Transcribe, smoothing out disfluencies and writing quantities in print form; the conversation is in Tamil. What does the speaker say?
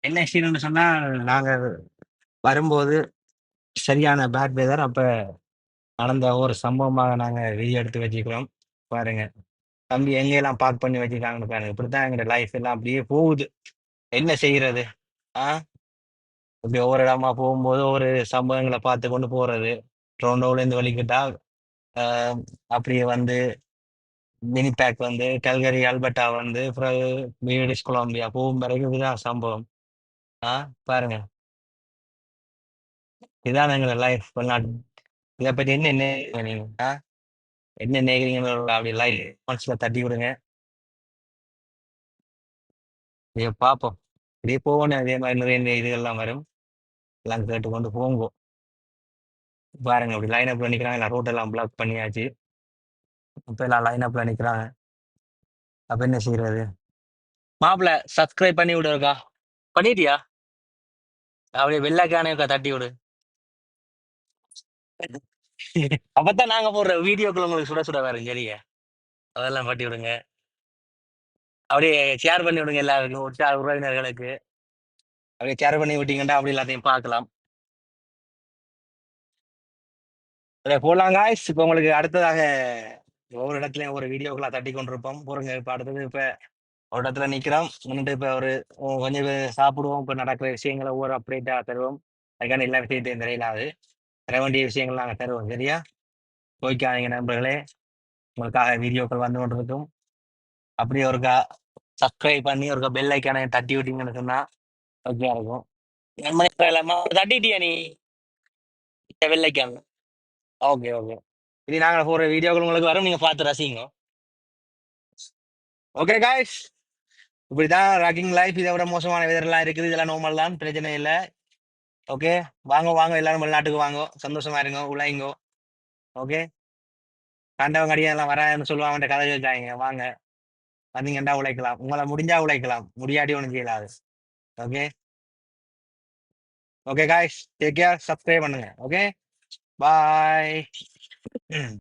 என்ன விஷயம்னு சொன்னா, நாங்க வரும்போது சரியான பேட் வெதர். அப்ப நடந்த ஒரு சம்பவமாக நாங்க வீடியோ எடுத்து வச்சுக்கிறோம். பாருங்க. தம்பி எங்கெல்லாம் பார்க் பண்ணி வச்சுருக்காங்கன்னு பாருங்க. இப்படித்தான் எங்களோட லைஃப் எல்லாம் அப்படியே போகுது. என்ன செய்றது? ஆ இப்படி ஒவ்வொரு இடமா போகும்போது ஒரு சம்பவங்கள பார்த்து கொண்டு போறது. டொரண்டோலேருந்து வலிக்கிட்டா, அ அப்படியே வந்து வினிபேக் வந்து, கல்கரி, அல்பர்டா வந்து, பிறகு பிரிட்டிஷ் கொலம்பியா போகும் வரைக்கும் இதுதான் சம்பவம். ஆ பாருங்க. இதான் எங்களோட லைஃப் வெளிநாட்டு. இத பத்தி என்ன நினைக்கிறீங்க நீங்க? என்ன நினைக்கிறீங்கன்னு அப்படி லைட் மனசுல தட்டி விடுங்க. இதைய பார்ப்போம். இப்படியே போகணும். அதே மாதிரி நிறைய இதுகள்லாம் வரும். எல்லாம் கேட்டுக்கொண்டு போங்கோ. பாருங்க அப்படி லைன் அப்ல நிக்கிறாங்க. எல்லாம் ரோட் எல்லாம் பிளாக் பண்ணியாச்சு. இப்ப எல்லாம் லைன் அப்ல நிக்கிறாங்க. அப்ப என்ன செய்றது? மாப்பிள சப்ஸ்கிரைப் பண்ணி விடுக்கா. பண்ணிட்டியா? அப்படியே பெல் ஐகானையும் தட்டி விடு. அப்பதான் நாங்க போடுற வீடியோக்கள் உங்களுக்கு சுட சுட வரும். சரியா? அதெல்லாம் பட்டி விடுங்க. அப்படியே ஷேர் பண்ணி விடுங்க எல்லாருக்கும். உற்றார் உறவினர்களுக்கு. அப்படியே ஷேர் பண்ணி விட்டீங்கன்னா அப்படி எல்லாத்தையும் பார்க்கலாம். அதே போலாம் காய்ஸ். இப்ப உங்களுக்கு அடுத்ததாக ஒவ்வொரு இடத்துலயும் ஒவ்வொரு வீடியோக்களா தட்டி கொண்டிருப்போம். பொறுங்க. இப்ப அடுத்தது இப்ப ஒரு இடத்துல நிக்கிறோம். நின்னுட்டு இப்ப ஒரு கொஞ்சம் சாப்பிடுவோம். இப்ப நடக்கிற விஷயங்கள ஒவ்வொரு அப்டேட்டா தருவோம். அதுக்கான எல்லா விஷயத்தையும் தெரியலாது. தர வேண்டிய விஷயங்கள் நாங்க தருவோம். சரியா? போய்க்காதீங்க நண்பர்களே. உங்களுக்காக வீடியோக்கள் வந்து கொண்டிருக்கும். அப்படியே ஒருக்கா சப்ஸ்கிரைப் பண்ணி ஒருக்கா பெல் ஐக்கானை தட்டி விட்டீங்கன்னு சொன்னா ஓகேயா இருக்கும். தட்டிட்டியா நீ பெல் ஐக்கான்? Okay, okay. இனி நாங்க போடுற வீடியோக்கள் உங்களுக்கு வரும். நீங்க பார்த்து ரசிங்க. Okay guys. இப்படிதான் ராக்கிங் லைஃப். இதை விட மோசமான வெதர்லாம் இருக்குது. இதெல்லாம் நார்மல் தான். பிரச்சனை இல்ல. ஓகே. வாங்க, வாங்க. எல்லாரும் வெளிநாட்டுக்கு வாங்கோ. சந்தோஷமா இருங்கோ. உழைங்கோ. ஓகே. கண்டவன் கடியெல்லாம் வராதுன்னு சொல்லுவான். அவன்ட்ட கதை கேட்காதீங்க. வாங்க. வந்தீங்கன்னா உழைக்கலாம். உங்கள முடிஞ்சா உழைக்கலாம். முடியாட்டி ஒண்ணும் செய்யலாது. Okay. Okay guys. Take care. Subscribe பண்ணுங்க. ஓகே. பாய்.